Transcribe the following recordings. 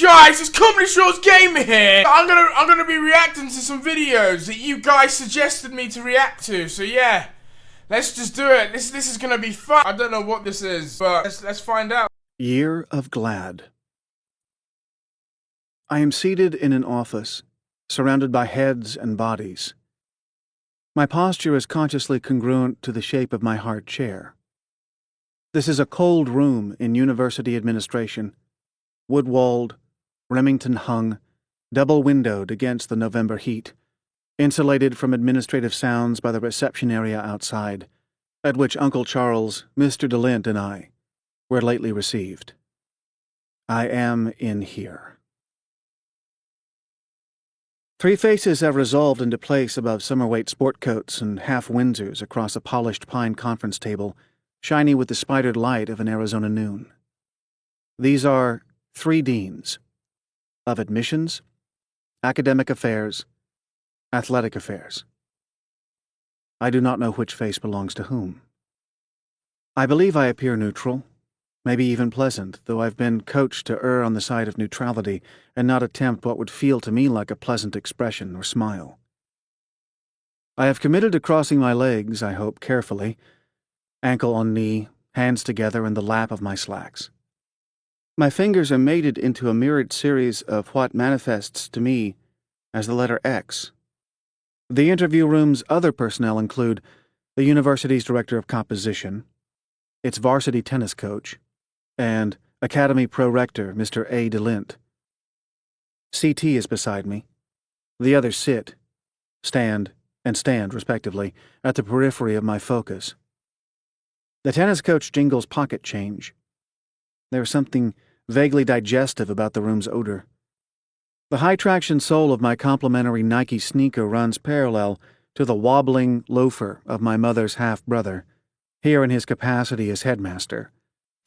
guys, it's Comedy Shorts Gamer here. I'm gonna be reacting to some videos that you guys suggested me to react to. So yeah, let's just do it. This is gonna be fun. I don't know what this is, but let's find out. Year of Glad. I am seated in an office, surrounded by heads and bodies. My posture is consciously congruent to the shape of my hard chair. This is a cold room in university administration, wood-walled, Remington-hung, double-windowed against the November heat, insulated from administrative sounds by the reception area outside, at which Uncle Charles, Mr. DeLint, and I were lately received. I am in here. 3 faces have resolved into place above summer-weight sport coats and half-Windsors across a polished pine conference table, shiny with the spidered light of an Arizona noon. These are 3 deans of admissions, academic affairs, athletic affairs. I do not know which face belongs to whom. I believe I appear neutral, maybe even pleasant, though I've been coached to err on the side of neutrality and not attempt what would feel to me like a pleasant expression or smile. I have committed to crossing my legs, I hope, carefully, ankle on knee, hands together in the lap of my slacks. My fingers are mated into a mirrored series of what manifests to me as the letter X. The interview room's other personnel include the university's director of composition, its varsity tennis coach, and Academy Pro-Rector Mr. A. DeLint. CT is beside me. The others sit, stand, and stand, respectively, at the periphery of my focus. The tennis coach jingles pocket change. There is something vaguely digestive about the room's odor. The high-traction sole of my complimentary Nike sneaker runs parallel to the wobbling loafer of my mother's half-brother, here in his capacity as headmaster,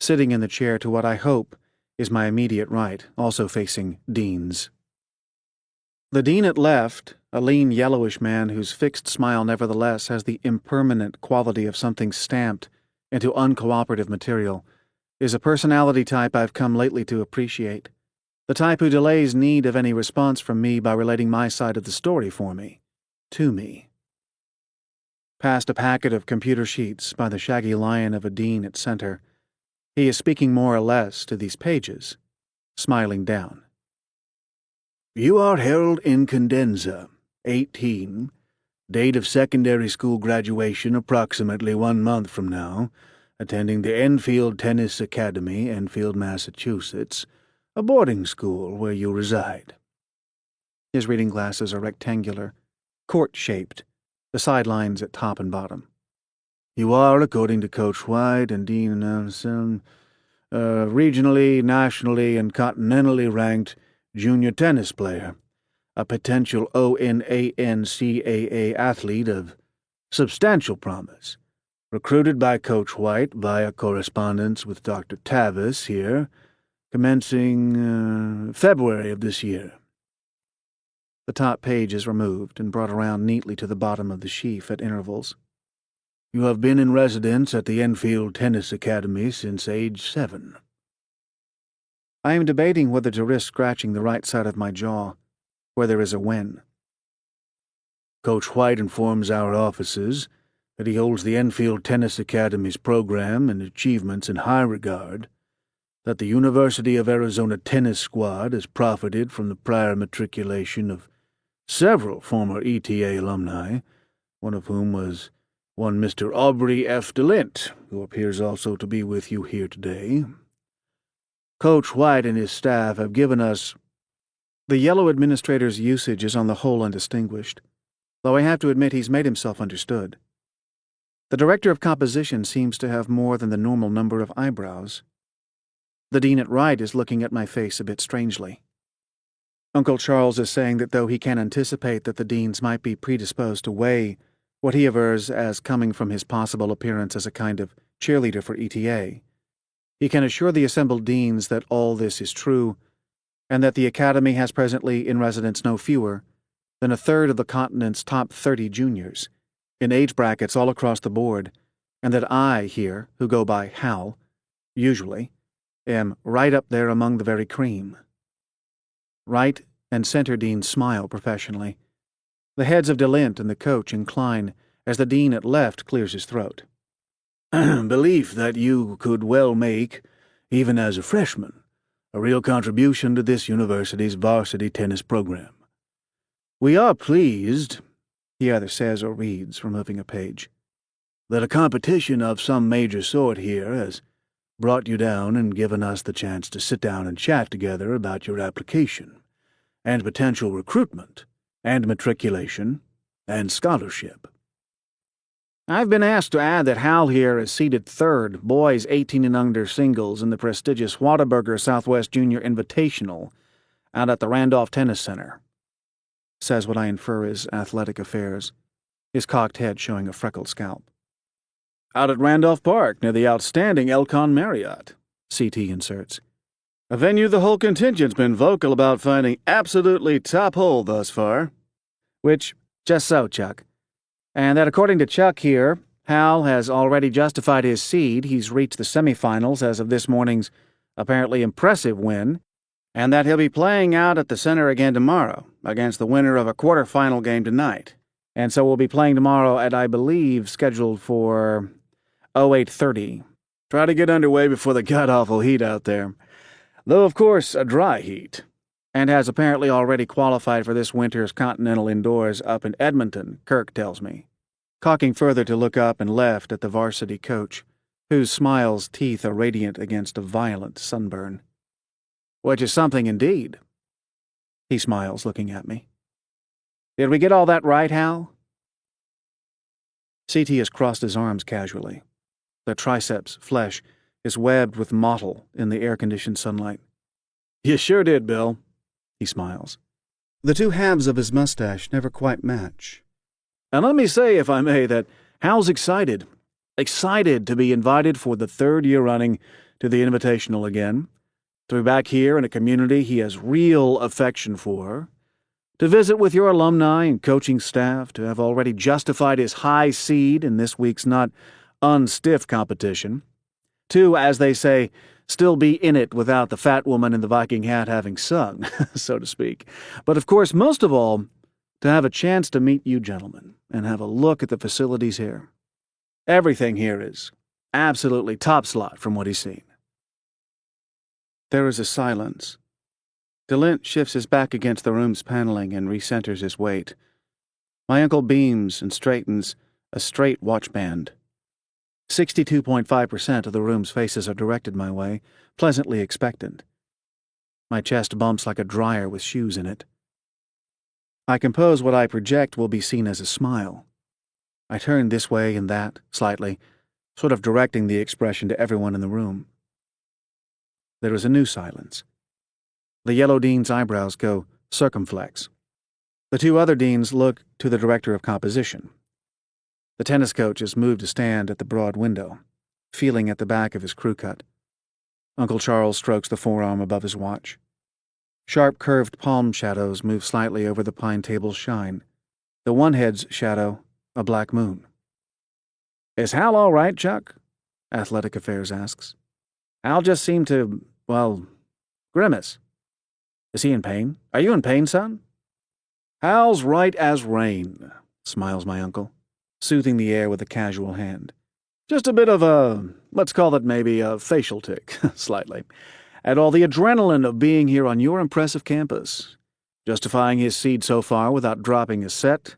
sitting in the chair to what I hope is my immediate right, also facing deans. The dean at left, a lean yellowish man whose fixed smile nevertheless has the impermanent quality of something stamped into uncooperative material, is a personality type I've come lately to appreciate, the type who delays need of any response from me by relating my side of the story for me, to me. Past a packet of computer sheets by the shaggy lion of a dean at center, he is speaking more or less to these pages, smiling down. You are Harold Incandenza, 18, date of secondary school graduation approximately 1 month from now, attending the Enfield Tennis Academy, Enfield, Massachusetts, a boarding school where you reside. His reading glasses are rectangular, court-shaped, the sidelines at top and bottom. You are, according to Coach White and Dean Nelson, regionally, nationally, and continentally ranked junior tennis player, a potential ONANCAA athlete of substantial promise, recruited by Coach White via correspondence with Dr. Tavis here, commencing February of this year. The top page is removed and brought around neatly to the bottom of the sheaf at intervals. You have been in residence at the Enfield Tennis Academy since age 7. I am debating whether to risk scratching the right side of my jaw, where there is a wen. Coach White informs our offices that he holds the Enfield Tennis Academy's program and achievements in high regard, that the University of Arizona tennis squad has profited from the prior matriculation of several former ETA alumni, one of whom was one Mr. Aubrey F. DeLint, who appears also to be with you here today. Coach White and his staff have given us— The yellow administrator's usage is on the whole undistinguished, though I have to admit he's made himself understood. The director of composition seems to have more than the normal number of eyebrows. The dean at right is looking at my face a bit strangely. Uncle Charles is saying that though he can anticipate that the deans might be predisposed to weigh what he avers as coming from his possible appearance as a kind of cheerleader for ETA, he can assure the assembled deans that all this is true, and that the Academy has presently in residence no fewer than a third of the continent's top 30 juniors, in age brackets all across the board, and that I here, who go by Hal, usually, am right up there among the very cream. Right and center deans smile professionally. The heads of DeLint and the coach incline as the dean at left clears his throat. Belief that you could well make, even as a freshman, a real contribution to this university's varsity tennis program. We are pleased, he either says or reads, removing a page, that a competition of some major sort here has brought you down and given us the chance to sit down and chat together about your application, and potential recruitment, and matriculation, and scholarship. I've been asked to add that Hal here is seeded third, boys 18 and under singles in the prestigious Whataburger Southwest Junior Invitational out at the Randolph Tennis Center, says what I infer is athletic affairs, his cocked head showing a freckled scalp. Out at Randolph Park, near the outstanding Elcon Marriott, CT inserts. A venue the whole contingent's been vocal about finding absolutely top hole thus far. Which, just so, Chuck. And that according to Chuck here, Hal has already justified his seed. He's reached the semifinals as of this morning's apparently impressive win, and that he'll be playing out at the center again tomorrow against the winner of a quarterfinal game tonight. And so we'll be playing tomorrow at, I believe, scheduled for 08:30. Try to get underway before the god-awful heat out there. Though, of course, a dry heat. And has apparently already qualified for this winter's Continental Indoors up in Edmonton, Kirk tells me, cocking further to look up and left at the varsity coach, whose smile's teeth are radiant against a violent sunburn. Which is something indeed. He smiles, looking at me. Did we get all that right, Hal? CT has crossed his arms casually. The triceps flesh is webbed with mottle in the air-conditioned sunlight. You sure did, Bill. He smiles. The two halves of his mustache never quite match. And let me say, if I may, that Hal's excited. Excited to be invited for the third year running to the Invitational again, to be back here in a community he has real affection for, to visit with your alumni and coaching staff, to have already justified his high seed in this week's not unstiff competition, to, as they say, still be in it without the fat woman in the Viking hat having sung, so to speak. But of course, most of all, to have a chance to meet you gentlemen and have a look at the facilities here. Everything here is absolutely top slot from what he's seen. There is a silence. DeLint shifts his back against the room's paneling and recenters his weight. My uncle beams and straightens a straight watchband. 62.5% of the room's faces are directed my way, pleasantly expectant. My chest bumps like a dryer with shoes in it. I compose what I project will be seen as a smile. I turn this way and that, slightly, sort of directing the expression to everyone in the room. There is a new silence. The yellow dean's eyebrows go circumflex. The two other deans look to the director of composition. The tennis coach has moved to stand at the broad window, feeling at the back of his crew cut. Uncle Charles strokes the forearm above his watch. Sharp curved palm shadows move slightly over the pine table's shine. The one head's shadow, a black moon. Is Hal all right, Chuck? Athletic Affairs asks. Hal just seemed to, grimace. Is he in pain? Are you in pain, son? Hal's right as rain, smiles my uncle, soothing the air with a casual hand. Just a bit of a, let's call it maybe a facial tic, slightly, at all the adrenaline of being here on your impressive campus, justifying his seed so far without dropping a set,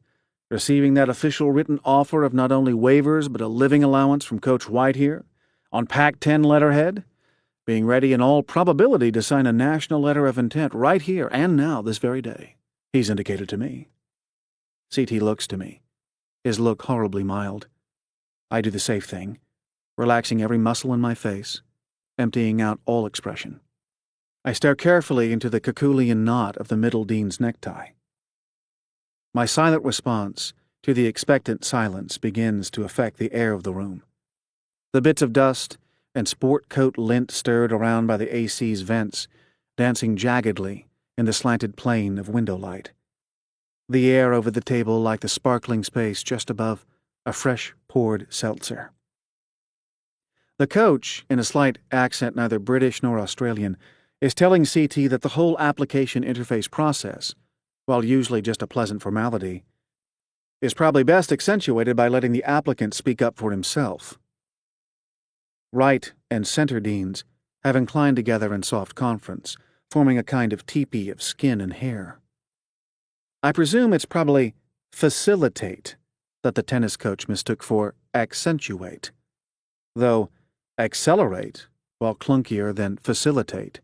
receiving that official written offer of not only waivers but a living allowance from Coach White here, on Pac-10 letterhead, being ready in all probability to sign a national letter of intent right here and now this very day, he's indicated to me. CT looks to me, his look horribly mild. I do the safe thing, relaxing every muscle in my face, emptying out all expression. I stare carefully into the Kekulian knot of the middle dean's necktie. My silent response to the expectant silence begins to affect the air of the room. The bits of dust and sport coat lint stirred around by the AC's vents, dancing jaggedly in the slanted plane of window light. The air over the table like the sparkling space just above a fresh-poured seltzer. The coach, in a slight accent neither British nor Australian, is telling CT that the whole application interface process, while usually just a pleasant formality, is probably best accentuated by letting the applicant speak up for himself. Right and center deans have inclined together in soft conference, forming a kind of teepee of skin and hair. I presume it's probably facilitate that the tennis coach mistook for accentuate, though accelerate, while clunkier than facilitate,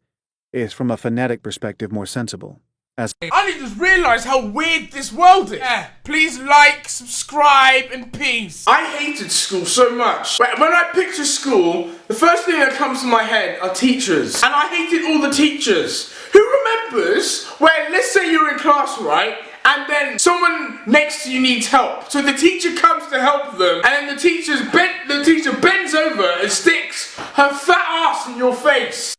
is from a phonetic perspective more sensible. I only just realised how weird this world is. Yeah, please like, subscribe, and peace. I hated school so much. When I picture school, the first thing that comes to my head are teachers. And I hated all the teachers. Who remembers when, let's say you're in class, right? And then someone next to you needs help. So the teacher comes to help them, and then the teacher bends over and sticks her fat ass in your face.